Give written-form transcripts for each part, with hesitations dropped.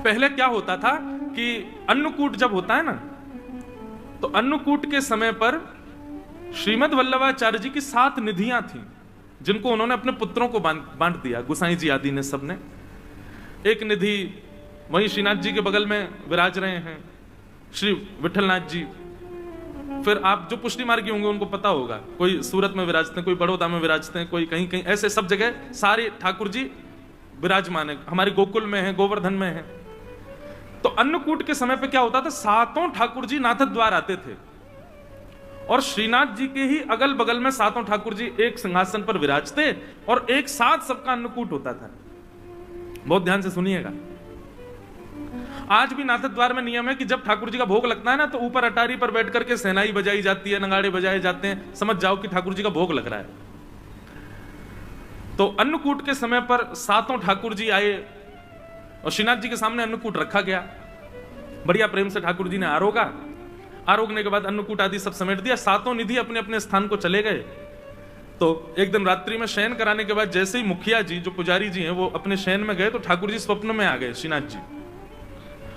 पहले क्या होता था कि अन्नकूट जब होता है ना, तो अन्नकूट के समय पर श्रीमद् वल्लभाचार्य जी की 7 निधियां थीं, जिनको उन्होंने अपने पुत्रों को बांट दिया, गुसाई जी आदि ने सबने। एक निधि वहीं श्रीनाथ जी के बगल में विराज रहे हैं श्री विठलनाथ जी। फिर आप जो पुष्टि मार्गी होंगे उनको पता होगा, कोई सूरत में विराजते हैं, कोई बड़ौदा में विराजते हैं, कोई कहीं कहीं, ऐसे सब जगह सारे ठाकुर जी विराजमान है। हमारे गोकुल में है, गोवर्धन में है। तो अन्नकूट के समय पे क्या होता था, 7 ठाकुर जी नाथ द्वार आते थे और श्रीनाथ जी के ही अगल बगल में 7 ठाकुर जी एक सिंहासन पर विराजते और एक साथ सबका अन्नकूट होता था। बहुत ध्यान से सुनिएगा। आज भी नाथ द्वार में नियम है कि जब ठाकुर जी का भोग लगता है ना, तो ऊपर अटारी पर बैठ करके सेनाई बजाई जाती है, नगाड़े बजाए जाते हैं, समझ जाओ कि ठाकुर जी का भोग लग रहा है। तो अन्नकूट के समय पर 7 ठाकुर जी आए और श्रीनाथ जी के सामने अन्नकूट रखा गया। बढ़िया प्रेम से ठाकुर जी ने आरोगा, आरोगने के बाद अन्नकूट आदि सब समेट दिया। 7 निधि अपने अपने स्थान को चले गए। तो एक दिन रात्रि में शयन कराने के बाद जैसे ही मुखिया जी जो पुजारी जी हैं वो अपने शयन में गए, तो ठाकुर जी स्वप्न में आ गए श्रीनाथ जी,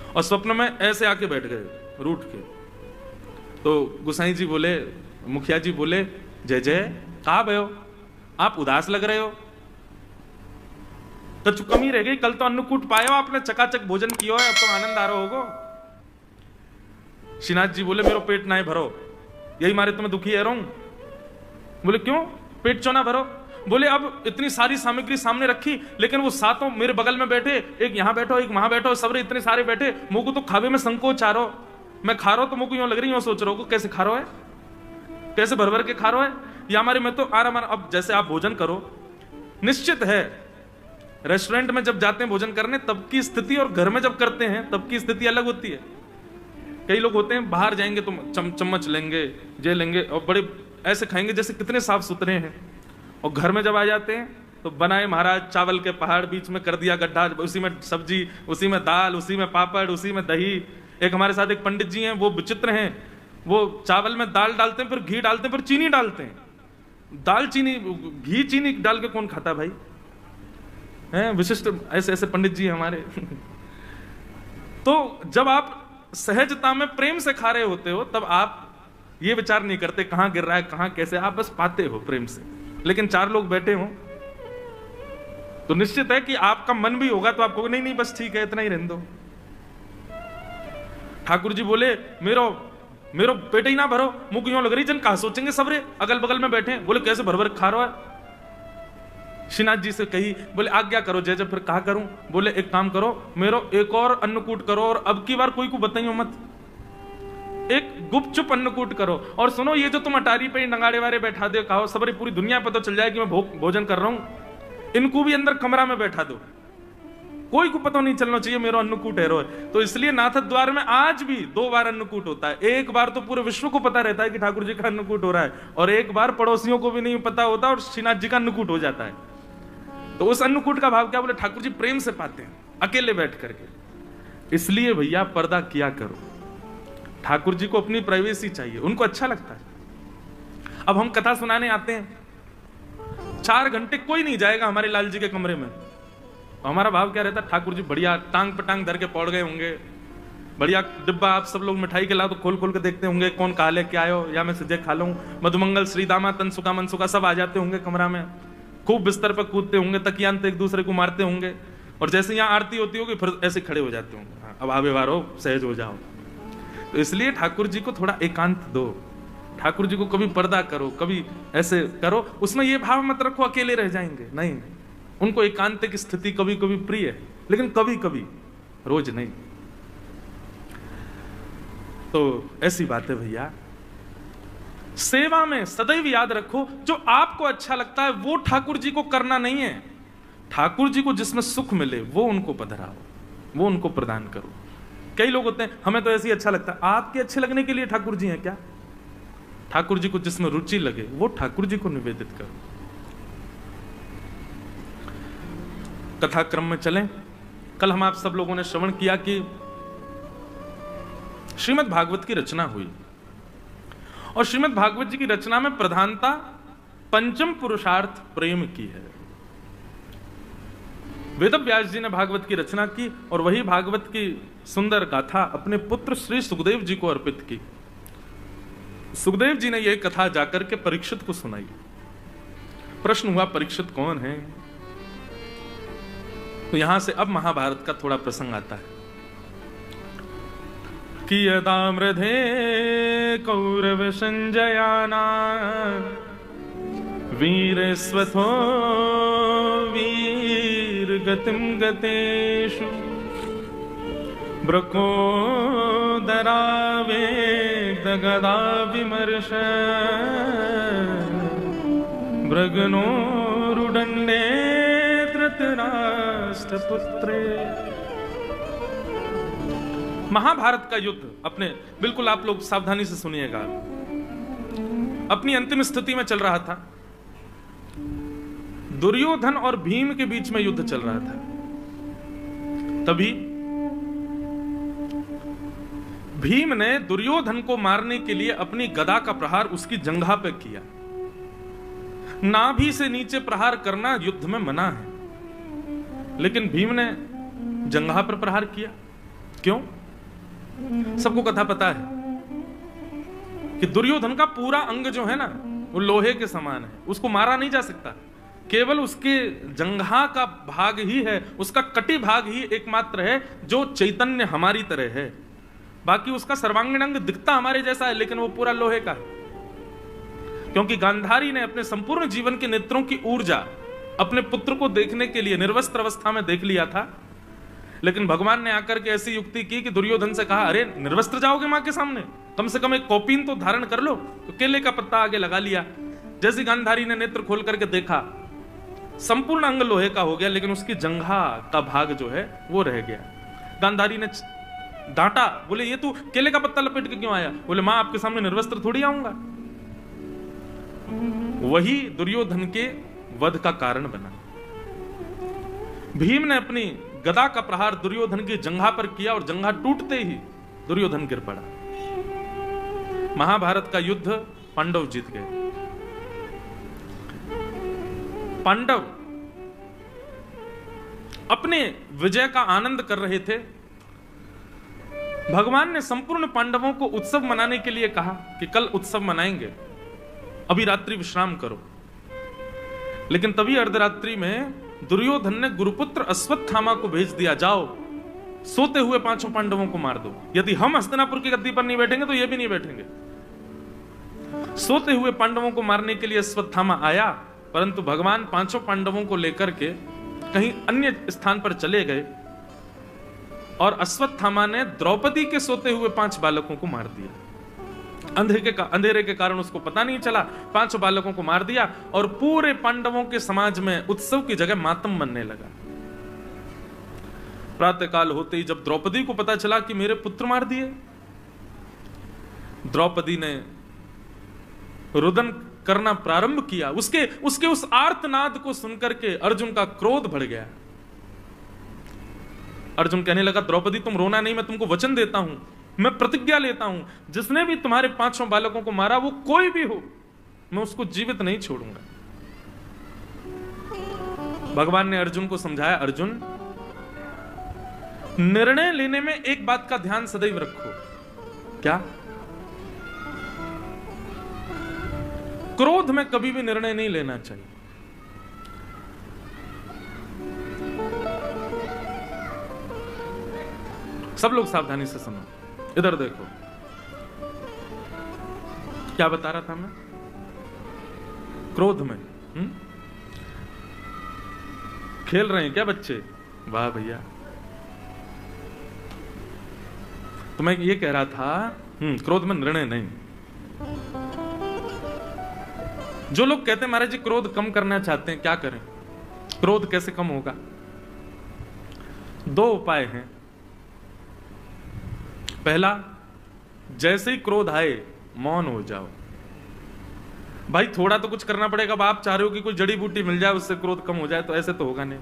और स्वप्न में ऐसे आके बैठ गए रूठ के। तो गुसाई जी बोले, मुखिया जी बोले, जय जय, कहाँ गए हो, आप उदास लग रहे हो, तो कमी रह गई, कल तो अन्नकूट पाए हो आपने, चकाचक भोजन किया है, अब तो आनंद आ रहा होगा। श्रीनाथ जी बोले, मेरो पेट ना भरो, यही मारे तुम्हें दुखी है रहूं। बोले क्यों, पेट क्यों ना भरो? बोले अब इतनी सारी सामग्री सामने रखी, लेकिन वो 7 मेरे बगल में बैठे, एक यहां बैठो, एक वहां बैठो, सबरे इतने सारे बैठे, मुझको तो खावे में संकोच आ रहा, मैं खा रहा हूं तो मुझको यूं लग रही, यूं सोच रहा हूं कैसे खा रहा है, कैसे भर भर के खा रहा है, या हमारे में तो आराम। अब जैसे आप भोजन करो, निश्चित है रेस्टोरेंट में जब जाते हैं भोजन करने तब की स्थिति और घर में जब करते हैं तब की स्थिति अलग होती है। कई लोग होते हैं बाहर जाएंगे तो चम्मच लेंगे, जे लेंगे और बड़े ऐसे खाएंगे जैसे कितने साफ सुथरे हैं, और घर में जब आ जाते हैं तो बनाए महाराज चावल के पहाड़, बीच में कर दिया गड्ढा, उसी में सब्जी, उसी में दाल, उसी में पापड़, उसी में दही। एक हमारे साथ एक पंडित जी हैं, वो विचित्र हैं, वो चावल में दाल डालते हैं, फिर घी डालते हैं, फिर चीनी डालते हैं। दाल चीनी, घी चीनी डाल के कौन खाता भाई, हैं विशिष्ट ऐसे ऐसे पंडित जी हमारे। तो जब आप सहजता में प्रेम से खा रहे होते हो तब आप ये विचार नहीं करते कहां गिर रहा है, कहां कैसे, आप बस पाते हो प्रेम से। लेकिन 4 लोग बैठे हो तो निश्चित है कि आपका मन भी होगा तो आपको नहीं नहीं बस ठीक है, इतना ही रहने दो। ठाकुर जी बोले, मेरो पेट ही ना भरो, मुंह क्यों लग रही, जन कहा सोचेंगे सबरे अगल बगल में बैठे। बोले कैसे भर भर खा रहा है। श्रीनाथ जी से कही, बोले आज्ञा करो जय जय, फिर कहा करूं। बोले एक काम करो, मेरो एक और अन्नकूट करो, और अब की बार कोई को बताइयो मत, एक गुपचुप अन्नकूट करो। और सुनो, ये जो तुम अटारी पे नगाड़े वारे बैठा दे, कहो सबरी पूरी दुनिया पता चल जाए कि मैं भोजन कर रहा हूं, इनको भी अंदर कमरा में बैठा दो, कोई को पता नहीं चलना चाहिए मेरा अन्नकूट है रो। तो इसलिए नाथ द्वार में आज भी 2 बार अन्नकूट होता है। एक बार तो पूरे विश्व को पता रहता है कि ठाकुर जी का अन्नकूट हो रहा है, और एक बार पड़ोसियों को भी नहीं पता होता और श्रीनाथ जी का अन्नकूट हो जाता है। तो उस अन्नकूट का भाव क्या, बोले ठाकुर जी प्रेम से पाते हैं अकेले बैठ करके। इसलिए भैया पर्दा किया करो, ठाकुर जी को अपनी प्राइवेसी चाहिए, उनको अच्छा लगता है। अब हम कथा सुनाने आते हैं, 4 घंटे कोई नहीं जाएगा हमारे लाल जी के कमरे में, तो हमारा भाव क्या रहता है, ठाकुर जी बढ़िया टांग पे टांग धर के पौड़ गए होंगे, बढ़िया डिब्बा, आप सब लोग मिठाई के लाओ तो खोल खोल के देखते होंगे कौन कहा ले क्या आयो, या मैं सीधे खा लूं। मधुमंगल, श्रीदामा, तनसुका, मनसुका सब आ जाते होंगे कमरा में, खूब बिस्तर पर कूदते होंगे, तकियान एक दूसरे को मारते होंगे, और जैसे यहाँ आरती होती होगी फिर ऐसे खड़े हो जाते होंगे, हाँ, अब आवे वारो सहज हो जाओ। तो इसलिए ठाकुर जी को थोड़ा एकांत दो, ठाकुर जी को कभी पर्दा करो, कभी ऐसे करो, उसमें ये भाव मत रखो अकेले रह जाएंगे, नहीं, उनको एकांत की स्थिति कभी कभी प्रिय है, लेकिन कभी कभी, रोज नहीं। तो ऐसी बात है भैया, सेवा में सदैव याद रखो जो आपको अच्छा लगता है वो ठाकुर जी को करना नहीं है, ठाकुर जी को जिसमें सुख मिले वो उनको पधराओ, वो उनको प्रदान करो। कई लोग होते हैं हमें तो ऐसे ही अच्छा लगता है, आपके अच्छे लगने के लिए ठाकुर जी हैं क्या? ठाकुर जी को जिसमें रुचि लगे वो ठाकुर जी को निवेदित करो। कथा क्रम में चलें। कल हम आप सब लोगों ने श्रवण किया कि श्रीमद् भागवत की रचना हुई, और श्रीमद् भागवत जी की रचना में प्रधानता पंचम पुरुषार्थ प्रेम की है। वेदव्यास जी ने भागवत की रचना की और वही भागवत की सुंदर गाथा अपने पुत्र श्री सुखदेव जी को अर्पित की। सुखदेव जी ने यह कथा जाकर के परीक्षित को सुनाई। प्रश्न हुआ परीक्षित कौन है? तो यहां से अब महाभारत का थोड़ा प्रसंग आता है कि यदामृधे कौरव संजयाना वीर स्वथो वीर गतिम गतेषु ब्रको दरावे दगदा विमर्श ब्रगनो रुदंडे धृतराष्ट्रपुत्रे। महाभारत का युद्ध अपने, बिल्कुल आप लोग सावधानी से सुनिएगा, अपनी अंतिम स्थिति में चल रहा था। दुर्योधन और भीम के बीच में युद्ध चल रहा था। तभी भीम ने दुर्योधन को मारने के लिए अपनी गदा का प्रहार उसकी जंघा पर किया। नाभि से नीचे प्रहार करना युद्ध में मना है, लेकिन भीम ने जंघा पर प्रहार किया। क्यों? सबको कथा पता है कि दुर्योधन का पूरा अंग जो है ना वो लोहे के समान है, उसको मारा नहीं जा सकता। केवल उसके जंघा का भाग ही है, उसका कटी भाग ही एकमात्र है जो चैतन्य हमारी तरह है। बाकी उसका सर्वांगीण अंग दिखता हमारे जैसा है, लेकिन वो पूरा लोहे का है। क्योंकि गांधारी ने अपने संपूर्ण जीवन के नेत्रों की ऊर्जा अपने पुत्र को देखने के लिए निर्वस्त्र अवस्था में देख लिया था, लेकिन भगवान ने आकर के ऐसी युक्ति की कि दुर्योधन से कहा, अरे निर्वस्त्र जाओगे मां के सामने, कम से कम एक कौपीन तो धारण कर लो। तो केले का पत्ता आगे लगा लिया। जैसे गांधारी ने नेत्र खोल करके देखा, संपूर्ण अंग लोहे का हो गया, लेकिन उसकी जंघा का भाग जो है वो रह गया। गांधारी ने डांटा, बोले ये तू केले का पत्ता लपेट के क्यों आया? बोले मां आपके सामने निर्वस्त्र थोड़ी आऊंगा। वही दुर्योधन के वध का कारण बना। भीम ने अपनी गदा का प्रहार दुर्योधन की जंघा पर किया और जंघा टूटते ही दुर्योधन गिर पड़ा। महाभारत का युद्ध पांडव जीत गए। पांडव अपने विजय का आनंद कर रहे थे। भगवान ने संपूर्ण पांडवों को उत्सव मनाने के लिए कहा कि कल उत्सव मनाएंगे, अभी रात्रि विश्राम करो। लेकिन तभी अर्धरात्रि में दुर्योधन ने गुरुपुत्र अश्वत्थामा को भेज दिया, जाओ सोते हुए पांचों पांडवों को मार दो। यदि हम हस्तिनापुर की गद्दी पर नहीं बैठेंगे तो ये भी नहीं बैठेंगे। सोते हुए पांडवों को मारने के लिए अश्वत्थामा आया, परंतु भगवान पांचों पांडवों को लेकर के कहीं अन्य स्थान पर चले गए और अश्वत्थामा ने द्रौपदी के सोते हुए 5 बालकों को मार दिया। अंधेरे के कारण उसको पता नहीं चला, 5 बालकों को मार दिया और पूरे पांडवों के समाज में उत्सव की जगह मातम मनने लगा। प्रातःकाल होते ही जब द्रौपदी को पता चला कि मेरे पुत्र मार दिए, द्रौपदी ने रुदन करना प्रारंभ किया। उसके उस आर्तनाद को सुनकर के अर्जुन का क्रोध बढ़ गया। अर्जुन कहने लगा, द्रौपदी तुम रोना नहीं, मैं तुमको वचन देता हूं, मैं प्रतिज्ञा लेता हूं, जिसने भी तुम्हारे 5 बालकों को मारा वो कोई भी हो, मैं उसको जीवित नहीं छोड़ूंगा। भगवान ने अर्जुन को समझाया, अर्जुन निर्णय लेने में एक बात का ध्यान सदैव रखो। क्या? क्रोध में कभी भी निर्णय नहीं लेना चाहिए। सब लोग सावधानी से सुनो, इधर देखो। क्या बता रहा था मैं? क्रोध में खेल रहे हैं क्या बच्चे? वाह भैया। तो मैं ये कह रहा था, क्रोध में निर्णय नहीं। जो लोग कहते हैं महाराज जी क्रोध कम करना चाहते हैं, क्या करें, क्रोध कैसे कम होगा? 2 उपाय हैं। पहला, जैसे ही क्रोध आए मौन हो जाओ। भाई थोड़ा तो कुछ करना पड़ेगा। अब आप चाह रहे हो कि कोई जड़ी बूटी मिल जाए उससे क्रोध कम हो जाए, तो ऐसे तो होगा नहीं।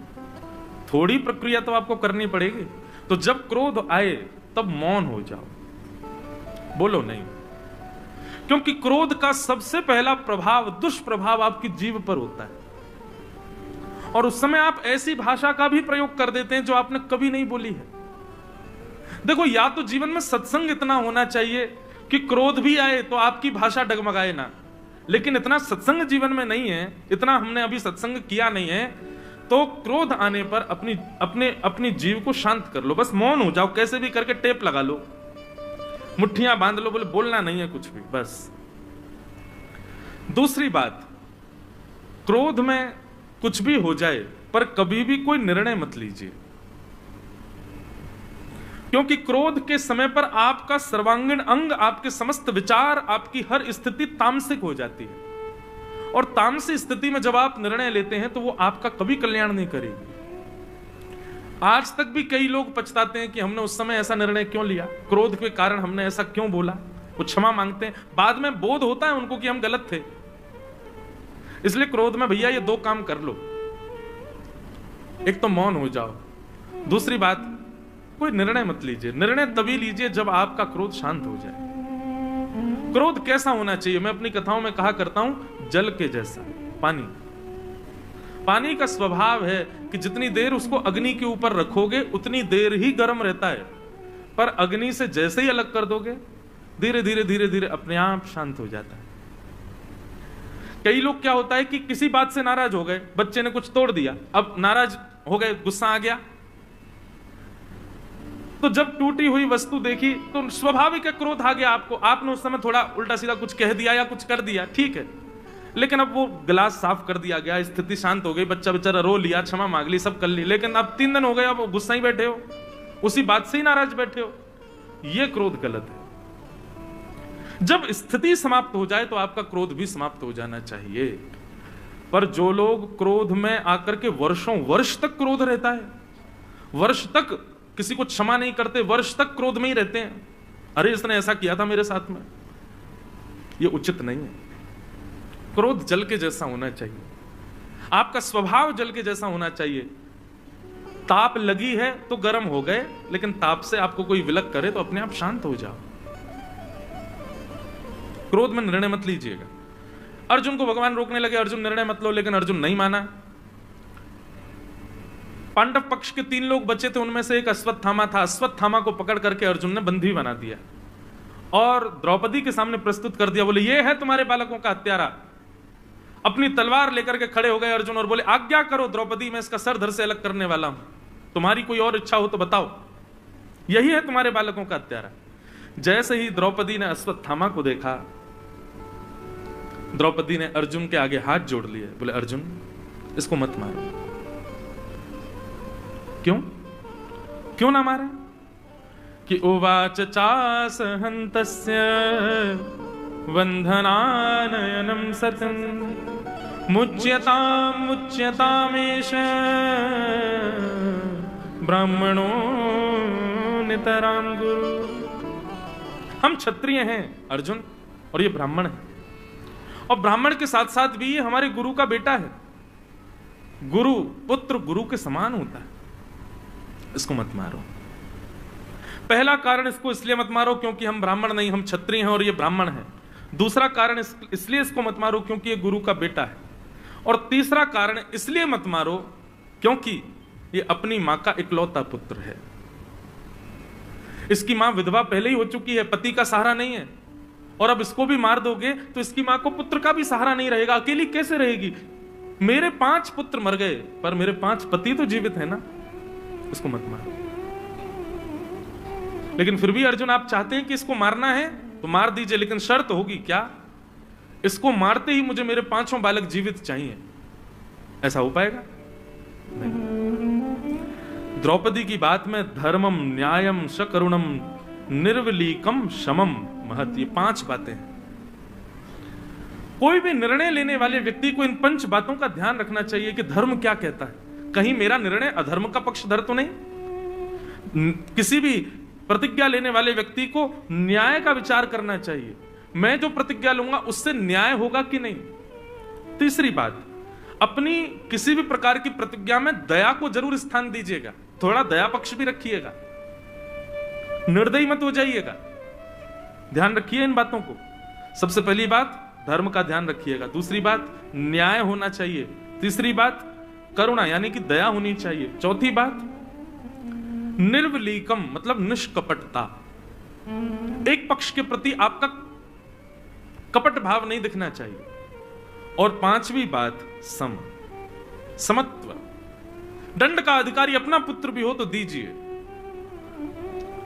थोड़ी प्रक्रिया तो आपको करनी पड़ेगी। तो जब क्रोध आए तब मौन हो जाओ, बोलो नहीं। क्योंकि क्रोध का सबसे पहला प्रभाव, दुष्प्रभाव आपकी जीभ पर होता है। और उस समय आप ऐसी भाषा का भी प्रयोग कर देते हैं जो आपने कभी नहीं बोली है। देखो, या तो जीवन में सत्संग इतना होना चाहिए कि क्रोध भी आए तो आपकी भाषा डगमगाए ना, लेकिन इतना सत्संग जीवन में नहीं है, इतना हमने अभी सत्संग किया नहीं है, तो क्रोध आने पर अपनी जीव को शांत कर लो, बस मौन हो जाओ, कैसे भी करके टेप लगा लो, मुट्ठियां बांध लो, बोले बोलना नहीं है कुछ भी, बस। दूसरी बात, क्रोध में कुछ भी हो जाए पर कभी भी कोई निर्णय मत लीजिए, क्योंकि क्रोध के समय पर आपका सर्वांगीण अंग, आपके समस्त विचार, आपकी हर स्थिति तामसिक हो जाती है, और तामसिक स्थिति में जब आप निर्णय लेते हैं तो वो आपका कभी कल्याण नहीं करेगी। आज तक भी कई लोग पछताते हैं कि हमने उस समय ऐसा निर्णय क्यों लिया, क्रोध के कारण हमने ऐसा क्यों बोला, वो क्षमा मांगते हैं, बाद में बोध होता है उनको कि हम गलत थे। इसलिए क्रोध में भैया ये दो काम कर लो, एक तो मौन हो जाओ, दूसरी बात कोई निर्णय मत लीजिए। निर्णय तभी लीजिए जब आपका क्रोध शांत हो जाए। क्रोध कैसा होना चाहिए, मैं अपनी कथाओं में कहा करता हूं, जल के जैसा। पानी का स्वभाव है कि जितनी देर उसको अग्नि के ऊपर रखोगे उतनी देर ही गर्म रहता है, पर अग्नि से जैसे ही अलग कर दोगे धीरे धीरे धीरे धीरे अपने आप शांत हो जाता है। कई लोग क्या होता है कि किसी बात से नाराज हो गए, बच्चे ने कुछ तोड़ दिया, अब नाराज हो गए, गुस्सा आ गया, तो जब टूटी हुई वस्तु देखी तो स्वाभाविक है क्रोध आ गया आपको, आपने उस समय थोड़ा उल्टा सीधा कुछ कह दिया या कुछ कर दिया, ठीक है, लेकिन अब वो गिलास साफ कर दिया गया, स्थिति शांत हो गई, बच्चा बेचारा रो लिया, क्षमा मांग ली, सब कर ली, लेकिन अब 3 दिन हो गए, अब गुस्सा ही बैठे हो, उसी बात से ही नाराज बैठे हो, ये क्रोध गलत है। जब स्थिति समाप्त हो जाए तो आपका क्रोध भी समाप्त हो जाना चाहिए। पर जो लोग क्रोध में आकर के वर्षों वर्ष तक क्रोध रहता है, वर्ष तक किसी को क्षमा नहीं करते, वर्ष तक क्रोध में ही रहते हैं, अरे इसने ऐसा किया था मेरे साथ में, ये उचित नहीं है। क्रोध जल के जैसा होना चाहिए, आपका स्वभाव जल के जैसा होना चाहिए। ताप लगी है तो गर्म हो गए, लेकिन ताप से आपको कोई विलक करे तो अपने आप शांत हो जाओ। क्रोध में निर्णय मत लीजिएगा। अर्जुन को भगवान रोकने लगे, अर्जुन निर्णय मत लो, लेकिन अर्जुन नहीं माना। पांडव पक्ष के 3 लोग बचे थे, उनमें से एक अश्वत्थामा था, अश्वत्थामा को पकड़ करके अर्जुन ने बंदी बना दिया और द्रौपदी के सामने प्रस्तुत कर दिया, बोले ये है तुम्हारे बालकों का हत्यारा। अपनी तलवार लेकर के खड़े हो गए अर्जुन और बोले आज्ञा करो द्रौपदी, मैं इसका सर धड़ से अलग करने वाला हूं, तुम्हारी कोई और इच्छा हो तो बताओ, यही है तुम्हारे बालकों का हत्यारा। जैसे ही द्रौपदी ने अश्वत्थामा को देखा, द्रौपदी ने अर्जुन के आगे हाथ जोड़ लिए, बोले अर्जुन इसको मत मारो। क्यों ना मारे? कि उवाच चास हन्तस्य वंधनानयनम सतम मुच्यतामेष ब्राह्मणो नितराम गुरु। हम क्षत्रिय हैं अर्जुन, और ये ब्राह्मण है, और ब्राह्मण के साथ साथ भी ये हमारे गुरु का बेटा है। गुरु पुत्र गुरु के समान होता है, इसको मत मारो। पहला कारण इसको इसलिए मत मारो क्योंकि हम ब्राह्मण नहीं, हम क्षत्रिय हैं और ये ब्राह्मण है। दूसरा कारण इसलिए इसको मत मारो क्योंकि ये गुरु का बेटा है। और तीसरा कारण इसलिए मत मारो क्योंकि ये अपनी मां का इकलौता पुत्र है। इसकी मां विधवा पहले ही हो चुकी है, पति का सहारा नहीं है, और अब इसको भी मार दोगे तो इसकी मां को पुत्र का भी सहारा नहीं रहेगा, अकेली कैसे रहेगी? मेरे 5 पुत्र मर गए पर मेरे 5 पति तो जीवित है ना, इसको मत मारो। लेकिन फिर भी अर्जुन आप चाहते हैं कि इसको मारना है तो मार दीजिए, लेकिन शर्त होगी क्या? इसको मारते ही मुझे मेरे 5 बालक जीवित चाहिए। ऐसा हो पाएगा? नहीं। द्रौपदी की बात में धर्मम न्यायम शकरुणम निर्विलीकम शमम महत, ये 5 बातें हैं। कोई भी निर्णय लेने वाले व्यक्ति को इन 5 बातों का ध्यान रखना चाहिए कि धर्म क्या कहता है, कहीं मेरा निर्णय अधर्म का पक्षधर तो नहीं। किसी भी प्रतिज्ञा लेने वाले व्यक्ति को न्याय का विचार करना चाहिए, मैं जो प्रतिज्ञा लूंगा उससे न्याय होगा कि नहीं। तीसरी बात, अपनी किसी भी प्रकार की प्रतिज्ञा में दया को जरूर स्थान दीजिएगा, थोड़ा दया पक्ष भी रखिएगा, निर्दयी मत हो जाइएगा। ध्यान रखिए इन बातों को। सबसे पहली बात धर्म का ध्यान रखिएगा, दूसरी बात न्याय होना चाहिए, तीसरी बात करुणा यानी कि दया होनी चाहिए। चौथी बात, निर्वलीकम मतलब निष्कपटता, एक पक्ष के प्रति आपका कपट भाव नहीं दिखना चाहिए। और पांचवी बात, समत्व, दंड का अधिकारी अपना पुत्र भी हो तो दीजिए,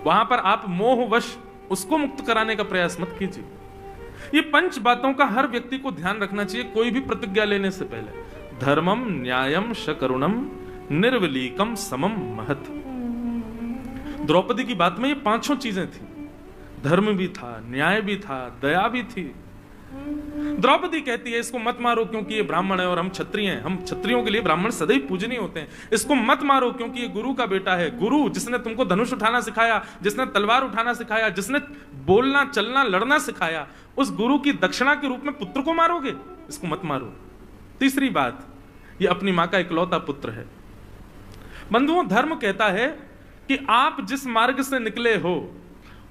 वहां पर आप मोहवश उसको मुक्त कराने का प्रयास मत कीजिए। ये 5 बातों का हर व्यक्ति को ध्यान रखना चाहिए कोई भी प्रतिज्ञा लेने से पहले। धर्मम न्यायम शकरुणम निर्वलीकम समम महत। द्रौपदी की बात में ये 5 चीजें थी, धर्म भी था, न्याय भी था, दया भी थी। द्रौपदी कहती है इसको मत मारो क्योंकि ये ब्राह्मण है और हम क्षत्रिय हैं, हम क्षत्रियों के लिए ब्राह्मण सदैव पूजनीय होते हैं। इसको मत मारो क्योंकि ये गुरु का बेटा है। गुरु जिसने तुमको धनुष उठाना सिखाया, जिसने तलवार उठाना सिखाया, जिसने बोलना चलना लड़ना सिखाया, उस गुरु की दक्षिणा के रूप में पुत्र को मारोगे, इसको मत मारो। तीसरी बात, ये अपनी मां का इकलौता पुत्र है। बंधुओं, धर्म कहता है कि आप जिस मार्ग से निकले हो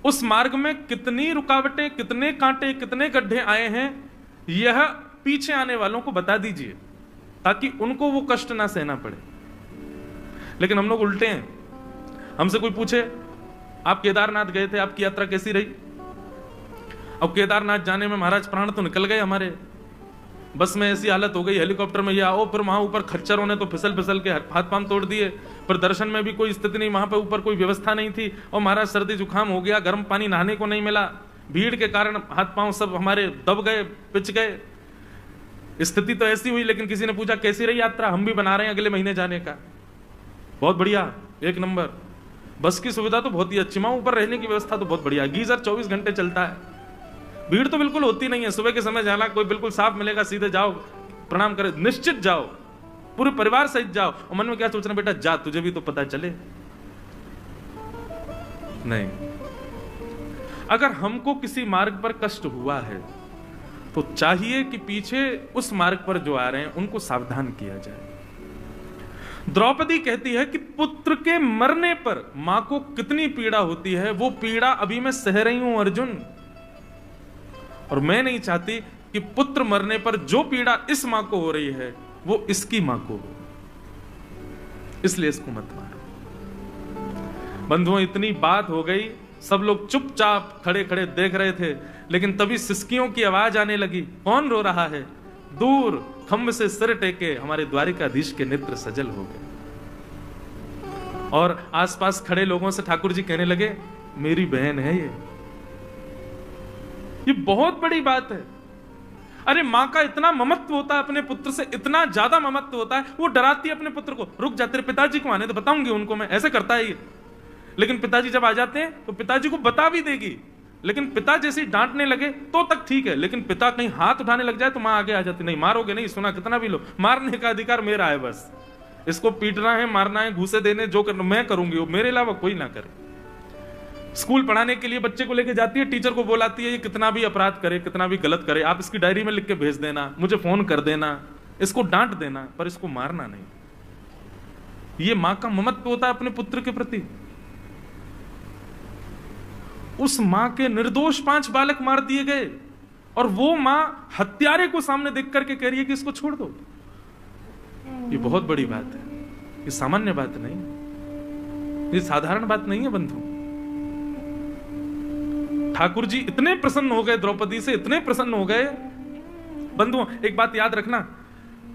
उस मार्ग में कितनी रुकावटें, कितने कांटे, कितने गड्ढे आए हैं, यह पीछे आने वालों को बता दीजिए ताकि उनको वो कष्ट ना सहना पड़े। लेकिन हम लोग उल्टे हैं। हमसे कोई पूछे आप केदारनाथ गए थे, आपकी यात्रा कैसी रही? अब केदारनाथ जाने में महाराज प्राण तो निकल गए हमारे, बस में ऐसी हालत हो गई, हेलीकॉप्टर में ये आओ, फिर वहां ऊपर खच्चरों ने तो फिसल फिसल के हाथ पांव तोड़ दिए, पर दर्शन में भी कोई स्थिति नहीं, वहां पे ऊपर कोई व्यवस्था नहीं थी, और महाराज सर्दी जुकाम हो गया, गर्म पानी नहाने को नहीं मिला, भीड़ के कारण हाथ पांव सब हमारे दब गए, पिच गए। स्थिति तो ऐसी हुई। लेकिन किसी ने पूछा कैसी रही यात्रा? हम भी बना रहे हैं अगले महीने जाने का। बहुत बढ़िया, 1 नंबर। बस की सुविधा तो बहुत ही अच्छी, वहां ऊपर रहने की व्यवस्था तो बहुत बढ़िया, गीजर 24 घंटे चलता है, भीड़ तो बिल्कुल होती नहीं है। सुबह के समय जाना, कोई बिल्कुल साफ मिलेगा, सीधे जाओ, प्रणाम करे, निश्चित जाओ, पूरे परिवार सहित जाओ। और मन में क्या सोचना, बेटा जा, तुझे भी तो पता चले। नहीं, अगर हमको किसी मार्ग पर कष्ट हुआ है तो चाहिए कि पीछे उस मार्ग पर जो आ रहे हैं उनको सावधान किया जाए। द्रौपदी कहती है कि पुत्र के मरने पर मां को कितनी पीड़ा होती है, वो पीड़ा अभी मैं सह रही हूं अर्जुन, और मैं नहीं चाहती कि पुत्र मरने पर जो पीड़ा इस मां को हो रही है वो इसकी मां को हो, इसलिए इसको मत मारो। बंधुओं, इतनी बात हो गई, सब लोग चुपचाप खड़े खड़े देख रहे थे, लेकिन तभी सिसकियों की आवाज आने लगी। कौन रो रहा है? दूर खम्भ से सिर टेके हमारे द्वारिकाधीश के नेत्र सजल हो गए। और आसपास खड़े लोगों से ठाकुर जी कहने लगे, मेरी बहन है ये बहुत बड़ी बात है। अरे मां का इतना ममत्व होता है अपने पुत्र से, इतना ज्यादा ममत्व होता है, वो डराती है अपने पुत्र को, रुक जा तेरे पिताजी को आने तो बताऊंगी उनको मैं, ऐसे करता है ये। लेकिन पिताजी जब आ जाते हैं तो पिताजी को बता भी देगी, लेकिन पिता जैसे डांटने लगे तो तक ठीक है, लेकिन पिता कहीं हाथ उठाने लग जाए तो मां आगे आ जाती, नहीं मारोगे नहीं, सुना कितना भी लो, मारने का अधिकार मेरा है, बस इसको पीटना है, मारना है, घूसे देने, जो करना मैं करूंगी, वो मेरे अलावा कोई ना करे। स्कूल पढ़ाने के लिए बच्चे को लेके जाती है, टीचर को बुलाती है, ये कितना भी अपराध करे, कितना भी गलत करे, आप इसकी डायरी में लिख के भेज देना, मुझे फोन कर देना, इसको डांट देना, पर इसको मारना नहीं। ये मां का ममत्व होता है अपने पुत्र के प्रति। उस मां के निर्दोष 5 बालक मार दिए गए, और वो मां हत्यारे को सामने देख करके कह रही है कि इसको छोड़ दो। ये बहुत बड़ी बात है, ये सामान्य बात नहीं, ये साधारण बात नहीं है बंधु। ठाकुर जी इतने प्रसन्न हो गए द्रौपदी से, इतने प्रसन्न हो गए। बंधुओं, एक बात याद रखना,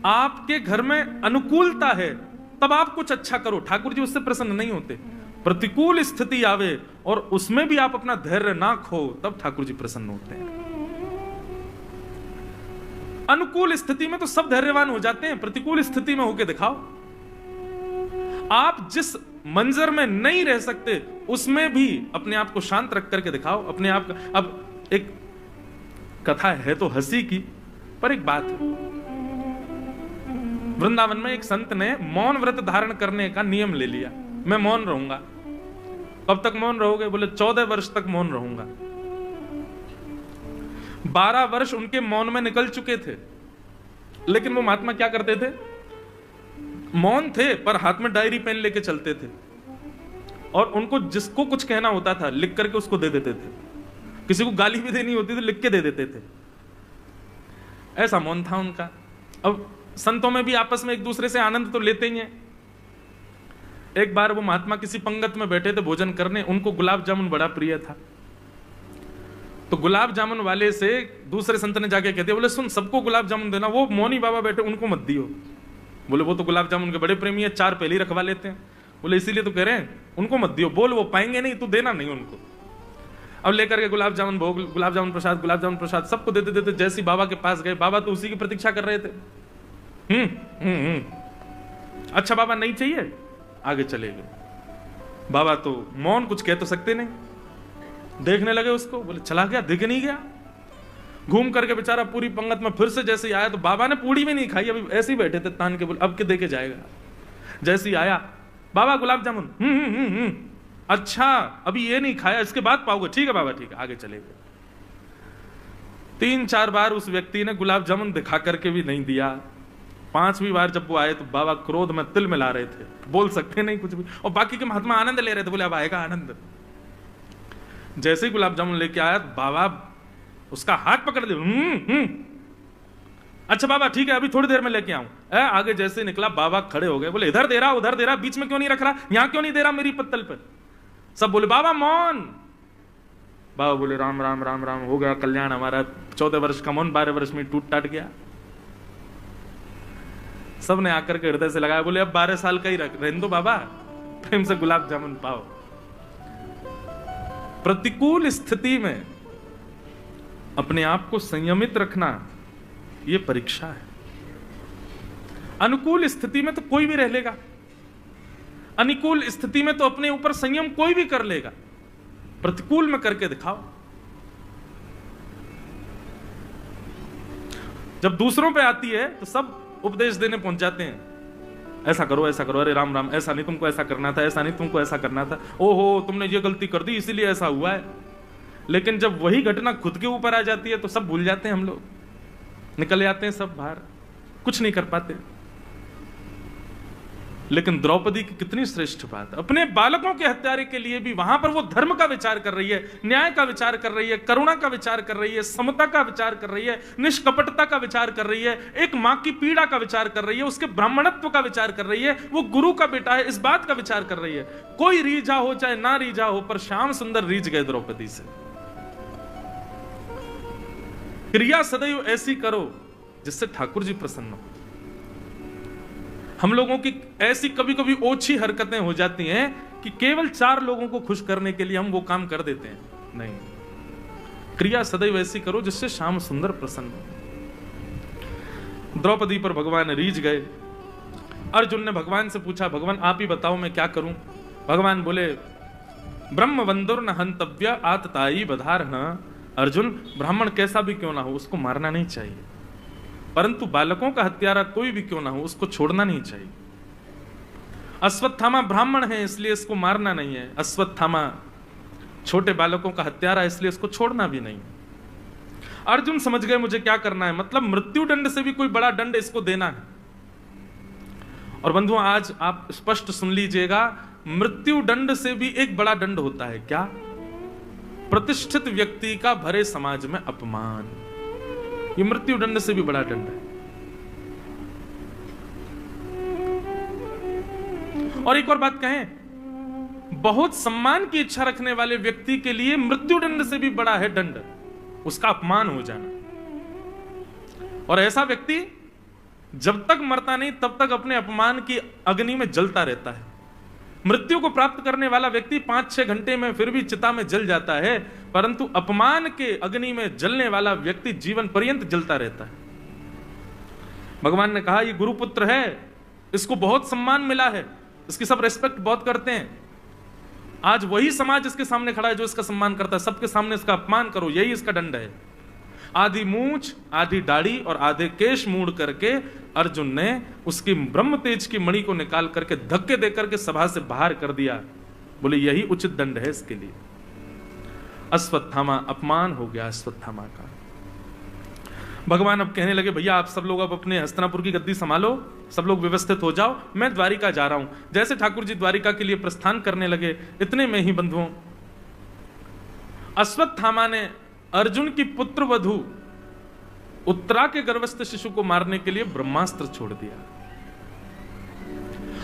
आपके घर में अनुकूलता है तब आप कुछ अच्छा करो, ठाकुर जी उससे प्रसन्न नहीं होते। प्रतिकूल स्थिति आवे और उसमें भी आप अपना धैर्य ना खो, तब ठाकुर जी प्रसन्न होते हैं। अनुकूल स्थिति में तो सब धैर्यवान हो जाते हैं, प्रतिकूल स्थिति में होके दिखाओ। आप जिस मंजर में नहीं रह सकते उसमें भी अपने आप को शांत रख करके दिखाओ अपने आप का। अब एक कथा है तो हंसी की, पर एक बात है, वृंदावन में एक संत ने मौन व्रत धारण करने का नियम ले लिया। मैं मौन रहूंगा। कब तक मौन रहोगे? बोले 14 वर्ष तक मौन रहूंगा। 12 वर्ष उनके मौन में निकल चुके थे, लेकिन वो महात्मा क्या करते थे? मौन थे पर हाथ में डायरी पेन लेके चलते थे, और उनको जिसको कुछ कहना होता था लिख करके उसको दे देते थे। किसी को गाली भी देनी होती थी लिख के दे देते थे। ऐसा मौन था उनका। अब संतों में भी आपस में एक दूसरे से आनंद तो लेते ही हैं। एक बार वो महात्मा किसी पंगत में बैठे थे भोजन करने, उनको गुलाब जामुन बड़ा प्रिय था। तो गुलाब जामुन वाले से दूसरे संत ने जाके कहते, बोले सुन, सबको गुलाब जामुन देना, वो मौनी बाबा बैठे उनको मत दियो। बोले वो तो गुलाब जामुन के बड़े प्रेमी है, 4 पहले रखवा लेते हैं। बोले इसीलिए तो कह रहे हैं उनको मत दियो। बोल वो पाएंगे नहीं, तू देना नहीं उनको। अब लेकर के गुलाब जामुन भोग, गुलाब जामुन प्रसाद सबको देते देते जैसे बाबा के पास गए, बाबा तो उसी की प्रतीक्षा कर रहे थे। अच्छा बाबा नहीं चाहिए, आगे चले गए। बाबा तो मौन, कुछ कह तो सकते नहीं। देखने लगे उसको, बोले चला गया, दिख नहीं गया। घूम करके बेचारा पूरी पंगत में फिर से जैसे ही आया, तो बाबा ने पूड़ी भी नहीं खाई, अभी ऐसे ही बैठे थे तान के, बोले अब के देके जाएगा। जैसे ही आया, बाबा गुलाब जामुन, अच्छा अभी ये नहीं खाया, इसके बाद पाओगे, ठीक है बाबा ठीक है, आगे चले गए। 3-4 बार उस व्यक्ति ने गुलाब जामुन दिखा करके भी नहीं दिया। 5वीं बार जब वो आए तो बाबा क्रोध में तिल मिला रहे थे, बोल सकते नहीं कुछ भी, और बाकी के महात्मा आनंद ले रहे थे, बोले अब आएगा आनंद। जैसे ही गुलाब जामुन लेके आया तो बाबा उसका हाथ पकड़ दिया। अच्छा बाबा ठीक है, अभी थोड़ी देर में लेके आऊं। आगे जैसे निकला, बाबा खड़े हो गए, बोले इधर दे रहा, उधर दे रहा, बीच में क्यों नहीं रख रहा, यहां क्यों नहीं दे रहा मेरी पत्तल पर। सब बोले बाबा मौन। बाबा बोले राम राम राम राम, हो गया कल्याण हमारा। 14 वर्ष का मौन 12 वर्ष में टूट टाट गया। सब ने आकर के हृदय से लगाया, बोले अब 12 साल का ही रहने दो बाबा, प्रेम से गुलाब जामुन पाओ। प्रतिकूल स्थिति में अपने आप को संयमित रखना, यह परीक्षा है। अनुकूल स्थिति में तो कोई भी रह लेगा, अनुकूल स्थिति में तो अपने ऊपर संयम कोई भी कर लेगा, प्रतिकूल में करके दिखाओ। जब दूसरों पे आती है तो सब उपदेश देने पहुंच जाते हैं, ऐसा करो ऐसा करो, अरे राम राम, ऐसा नहीं तुमको ऐसा करना था, ऐसा नहीं तुमको ऐसा करना था, ओहो तुमने ये गलती कर दी इसीलिए ऐसा हुआ है। लेकिन जब वही घटना खुद के ऊपर आ जाती है तो सब भूल जाते हैं, हम लोग निकल जाते हैं सब बाहर, कुछ नहीं कर पाते। लेकिन द्रौपदी की कितनी श्रेष्ठ बात, अपने बालकों के हत्यारे के लिए भी वहां पर वो धर्म का विचार कर रही है, न्याय का विचार कर रही है, करुणा का विचार कर रही है, समता का विचार कर रही है, निष्कपटता का विचार कर रही है, एक मां की पीड़ा का विचार कर रही है, उसके ब्राह्मणत्व का विचार कर रही है, वो गुरु का बेटा है, इस बात का विचार कर रही है। कोई रीझा हो चाहे ना रीझा हो, पर श्याम सुंदर रीझ गए द्रौपदी से। क्रिया सदैव ऐसी करो जिससे ठाकुर जी प्रसन्न हो। हम लोगों की ऐसी कभी कभी ओछी हरकतें हो जाती हैं कि केवल 4 लोगों को खुश करने के लिए हम वो काम कर देते हैं। नहीं, क्रिया सदैव ऐसी करो जिससे श्याम सुंदर प्रसन्न हो। द्रौपदी पर भगवान रीझ गए। अर्जुन ने भगवान से पूछा, भगवान आप ही बताओ मैं क्या करूं। भगवान बोले, ब्रह्म बंधुर न हंतव्य आतताई बधारहण। अर्जुन, ब्राह्मण कैसा भी क्यों ना हो उसको मारना नहीं चाहिए, परंतु बालकों का हत्यारा कोई भी क्यों ना हो उसको छोड़ना नहीं चाहिए। अश्वत्थामा ब्राह्मण है इसलिए इसको मारना नहीं है, अश्वत्थामा छोटे बालकों का हत्यारा इसलिए इसको छोड़ना भी नहीं। अर्जुन समझ गए मुझे क्या करना है, मतलब मृत्यु दंड से भी कोई बड़ा दंड इसको देना है। और बंधुओं आज आप स्पष्ट सुन लीजिएगा, मृत्यु दंड से भी एक बड़ा दंड होता है। क्या? प्रतिष्ठित व्यक्ति का भरे समाज में अपमान। ये मृत्यु दंड से भी बड़ा दंड है। और एक और बात कहें, बहुत सम्मान की इच्छा रखने वाले व्यक्ति के लिए मृत्यु दंड से भी बड़ा है दंड, उसका अपमान हो जाना। और ऐसा व्यक्ति जब तक मरता नहीं तब तक अपने अपमान की अग्नि में जलता रहता है। मृत्यु को प्राप्त करने वाला व्यक्ति 5-6 घंटे में फिर भी चिता में जल जाता है, परंतु अपमान के अग्नि में जलने वाला व्यक्ति जीवन पर्यंत जलता रहता है। भगवान ने कहा, ये गुरुपुत्र है, इसको बहुत सम्मान मिला है, इसकी सब रेस्पेक्ट बहुत करते हैं। आज वही समाज इसके सामने खड़ा है जो इसका सम्मान करता है, सबके सामने इसका अपमान करो, यही इसका दंड है। आधी मूंछ, आधी दाढ़ी और आधे केश मूड़ करके अर्जुन ने उसकी ब्रह्म तेज की मणि को निकाल करके धक्के देकर के सभा से बाहर कर दिया। बोले यही उचित दंड है इसके लिए। अश्वत्थामा, अपमान हो गया अश्वत्थामा का। भगवान अब कहने लगे, भैया आप सब लोग अब अपने हस्तिनापुर की गद्दी संभालो, सब लोग व्यवस्थित हो जाओ, मैं द्वारिका जा रहा हूं। जैसे ठाकुर जी द्वारिका के लिए प्रस्थान करने लगे, इतने में ही बंधुओं अश्वत्थामा ने अर्जुन की पुत्र वधू उत्तरा के गर्भस्थ शिशु को मारने के लिए ब्रह्मास्त्र छोड़ दिया।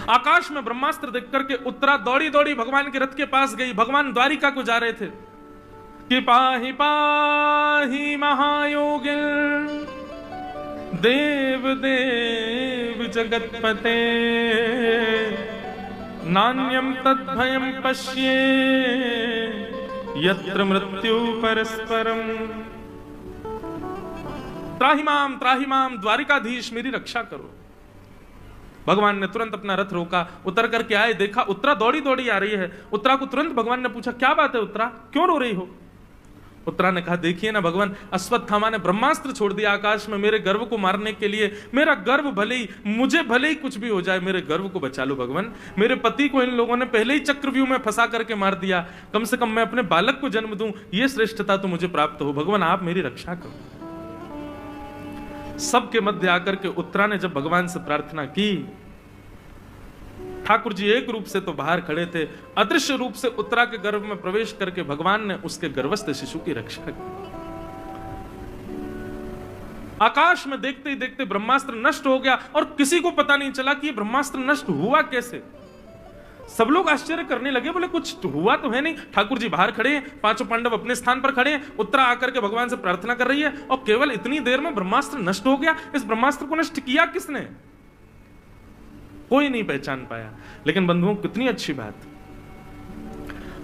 आकाश में ब्रह्मास्त्र देख करके उत्तरा दौड़ी दौड़ी भगवान के रथ के पास गई। भगवान द्वारिका को जा रहे थे कि पाहि पाहि महायोगिन देव देव जगतपते नान्यम तद्भयम पश्ये यत्र मृत्यु परस्परम। त्राहि माम द्वारिकाधीश, मेरी रक्षा करो। भगवान ने तुरंत अपना रथ रोका, उतर करके आए, देखा उत्तरा दौड़ी दौड़ी आ रही है। उत्तरा को तुरंत भगवान ने पूछा, क्या बात है उत्तरा, क्यों रो रही हो? उत्तरा ने कहा, देखिए ना भगवान, अश्वत्थामा ने ब्रह्मास्त्र छोड़ दिया आकाश में मेरे गर्व को मारने के लिए। मेरा गर्व भले ही, मुझे भले ही कुछ भी हो जाए, मेरे गर्व को बचा लो भगवान। मेरे पति को इन लोगों ने पहले ही चक्रव्यूह में फंसा करके मार दिया, कम से कम मैं अपने बालक को जन्म दूं, यह श्रेष्ठता तो मुझे प्राप्त हो। भगवान आप मेरी रक्षा करो। सबके मध्य आकर के उत्तरा ने जब भगवान से प्रार्थना की, ठाकुर जी एक रूप से तो बाहर खड़े थे, अदृश्य रूप से उत्तरा के गर्भ में प्रवेश करके भगवान ने उसके गर्भस्थ शिशु की रक्षा की। आकाश में देखते ही देखते ब्रह्मास्त्र नष्ट हो गया और किसी को पता नहीं चला कि यह ब्रह्मास्त्र नष्ट हुआ कैसे। सब लोग आश्चर्य करने लगे, बोले कुछ तो हुआ तो है नहीं। ठाकुर जी बाहर खड़े हैं, पांचों पांडव अपने स्थान पर खड़े हैं, उत्तरा आकर के भगवान से प्रार्थना कर रही है और केवल इतनी देर में ब्रह्मास्त्र नष्ट हो गया। इस ब्रह्मास्त्र को नष्ट किया किसने? कोई नहीं पहचान पाया। लेकिन बंधुओं, कितनी अच्छी बात,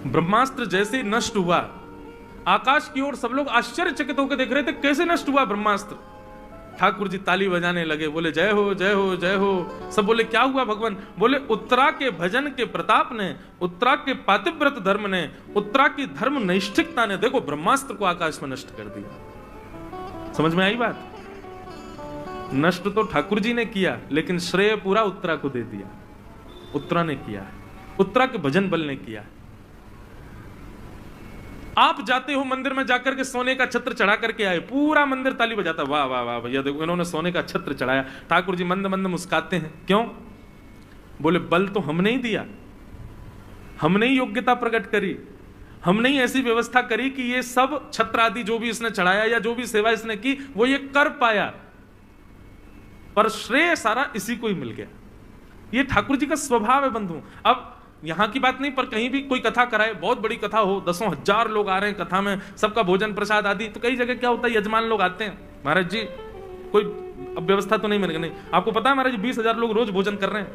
ब्रह्मास्त्र जैसे ही नष्ट हुआ, आकाश की ओर सब लोग आश्चर्यचकित होकर देख रहे थे, कैसे नष्ट हुआ ब्रह्मास्त्र। ठाकुर जी ताली बजाने लगे, बोले जय हो जय हो जय हो। सब बोले क्या हुआ भगवान? बोले उत्तरा के भजन के प्रताप ने, उत्तरा के पातिव्रत धर्म ने, उत्तरा की धर्म नैष्ठिकता ने देखो ब्रह्मास्त्र को आकाश में नष्ट कर दिया। समझ में आई बात? नष्ट तो ठाकुर जी ने किया, लेकिन श्रेय पूरा उत्तरा को दे दिया। उत्तरा ने किया, उत्तरा के भजन बल ने किया। आप जाते हो मंदिर में जाकर के सोने का छत्र चढ़ा करके आए, पूरा मंदिर ताली बजाता, वाह वाह वाह भैया देखो इन्होंने सोने का छत्र चढ़ाया। ठाकुर जी मंद मंद मुस्काते हैं, क्यों? बोले बल तो हमने ही दिया, हमने ही योग्यता प्रकट करी, हमने ही ऐसी व्यवस्था करी कि ये सब छत्र आदि जो भी इसने चढ़ाया या जो भी सेवा इसने की वो ये कर पाया, पर श्रेय सारा इसी को ही मिल गया। ये ठाकुर जी का स्वभाव है बंधु। अब यहां की बात नहीं, पर कहीं भी कोई कथा कराए, बहुत बड़ी कथा हो, दसों हजार लोग आ रहे हैं कथा में, सबका भोजन प्रसाद आदि, तो कई जगह क्या होता है, यजमान लोग आते हैं, महाराज जी कोई अब व्यवस्था तो नहीं मिलेगी। नहीं, आपको पता है महाराज 20,000 लोग रोज भोजन कर रहे हैं,